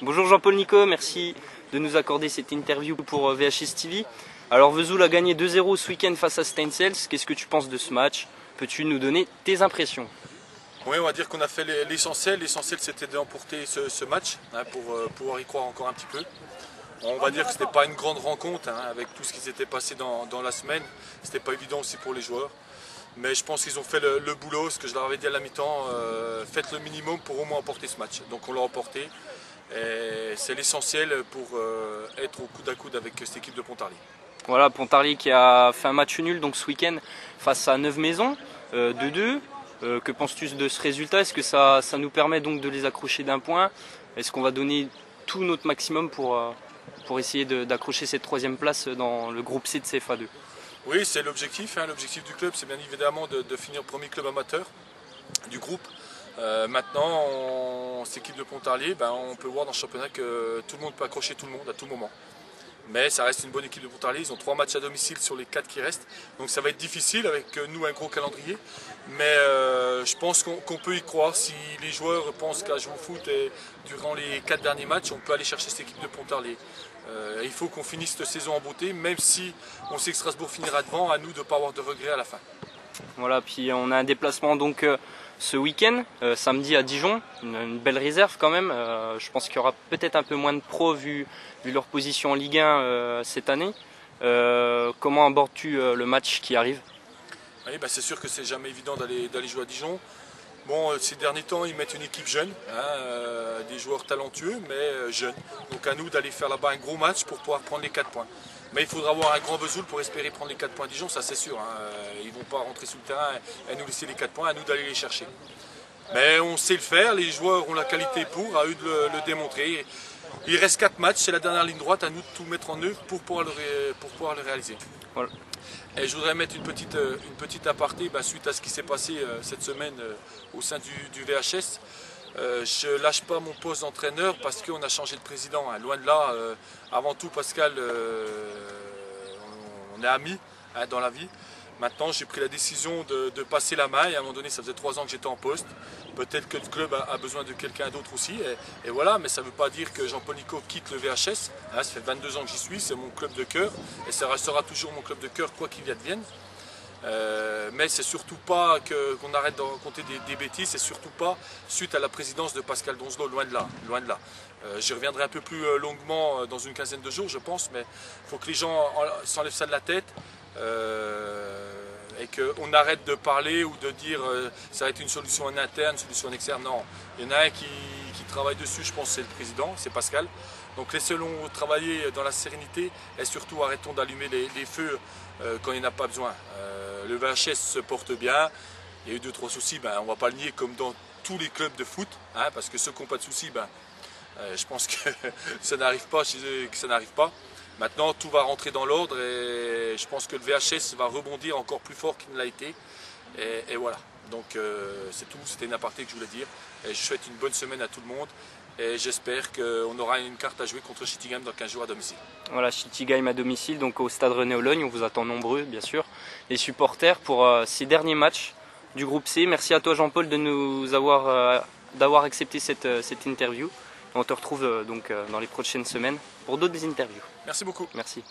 Bonjour Jean-Paul Nico, merci de nous accorder cette interview pour VHS TV. Alors Vesoul a gagné 2-0 ce week-end face à Steinsels. Qu'est-ce que tu penses de ce match? Peux-tu nous donner tes impressions? Oui, on va dire qu'on a fait l'essentiel. L'essentiel c'était d'emporter ce match pour pouvoir y croire encore un petit peu. On va dire que ce n'était pas une grande rencontre avec tout ce qui s'était passé dans la semaine. Ce n'était pas évident aussi pour les joueurs. Mais je pense qu'ils ont fait le boulot, ce que je leur avais dit à la mi-temps, faites le minimum pour au moins emporter ce match. Donc on l'a emporté et c'est l'essentiel pour être au coude à coude avec cette équipe de Pontarlier. Voilà, Pontarlier qui a fait un match nul donc ce week-end face à Neuve-Maisons, 2-2. Que penses-tu de ce résultat? Est-ce que ça nous permet donc de les accrocher d'un point? Est-ce qu'on va donner tout notre maximum pour essayer d'accrocher cette troisième place dans le groupe C de CFA2? Oui, c'est l'objectif. L'objectif du club, c'est bien évidemment de finir premier club amateur du groupe. Maintenant, cette équipe de Pontarlier, on peut voir dans ce championnat que tout le monde peut accrocher tout le monde à tout moment. Mais ça reste une bonne équipe de Pontarlier. Ils ont 3 matchs à domicile sur les 4 qui restent. Donc ça va être difficile avec nous un gros calendrier. Mais je pense qu'on peut y croire. Si les joueurs pensent qu'à jouer au foot et durant les 4 derniers matchs, on peut aller chercher cette équipe de Pontarlier. Il faut qu'on finisse cette saison en beauté, même si on sait que Strasbourg finira devant, à nous de ne pas avoir de regrets à la fin. Voilà, puis on a un déplacement donc ce week-end, samedi à Dijon, une belle réserve quand même. Je pense qu'il y aura peut-être un peu moins de pros vu leur position en Ligue 1 cette année. Comment abordes-tu le match qui arrive? Oui, c'est sûr que c'est jamais évident d'aller jouer à Dijon. Bon, ces derniers temps, ils mettent une équipe jeune, des joueurs talentueux, mais jeunes. Donc à nous d'aller faire là-bas un gros match pour pouvoir prendre les 4 points. Mais il faudra avoir un grand Vesoul pour espérer prendre les 4 points à Dijon, ça c'est sûr. Ils ne vont pas rentrer sur le terrain et nous laisser les 4 points, à nous d'aller les chercher. Mais on sait le faire, les joueurs ont la qualité pour, à eux de le démontrer. Il reste 4 matchs, c'est la dernière ligne droite, à nous de tout mettre en œuvre pour pouvoir le réaliser. Voilà. Et je voudrais mettre une petite aparté suite à ce qui s'est passé cette semaine au sein du VHS. Je ne lâche pas mon poste d'entraîneur parce qu'on a changé de président. Loin de là, avant tout Pascal, on est amis dans la vie. Maintenant j'ai pris la décision de passer la main et à un moment donné ça faisait 3 ans que j'étais en poste. Peut-être que le club a besoin de quelqu'un d'autre aussi. Et voilà, mais ça ne veut pas dire que Jean-Paul Nico quitte le VHS. Ça fait 22 ans que j'y suis, c'est mon club de cœur. Et ça restera toujours mon club de cœur quoi qu'il advienne. Mais c'est surtout pas qu'on arrête de raconter des bêtises, c'est surtout pas suite à la présidence de Pascal Donzelot, loin de là. Loin de là. J'y reviendrai un peu plus longuement dans une quinzaine de jours je pense, mais il faut que les gens s'enlèvent ça de la tête. Et qu'on arrête de parler ou de dire ça va être une solution en interne, une solution en externe. Non, il y en a un qui travaille dessus, je pense c'est le président, c'est Pascal. Donc laissez-le travailler dans la sérénité et surtout arrêtons d'allumer les feux quand il n'y en a pas besoin. Le VHS se porte bien, il y a eu 2-3 soucis, on ne va pas le nier comme dans tous les clubs de foot, parce que ceux qui n'ont pas de soucis, je pense que ça n'arrive pas, Maintenant, tout va rentrer dans l'ordre et je pense que le VHS va rebondir encore plus fort qu'il ne l'a été. Et voilà. Donc c'est tout, c'était une aparté que je voulais dire. Et je souhaite une bonne semaine à tout le monde. Et j'espère qu'on aura une carte à jouer contre Schittigheim dans 15 jours à domicile. Voilà, Schittigheim à domicile, donc au stade René-Aulogne. On vous attend nombreux, bien sûr. Les supporters pour ces derniers matchs du groupe C. Merci à toi Jean-Paul de nous d'avoir accepté cette interview. On te retrouve donc dans les prochaines semaines pour d'autres interviews. Merci beaucoup. Merci.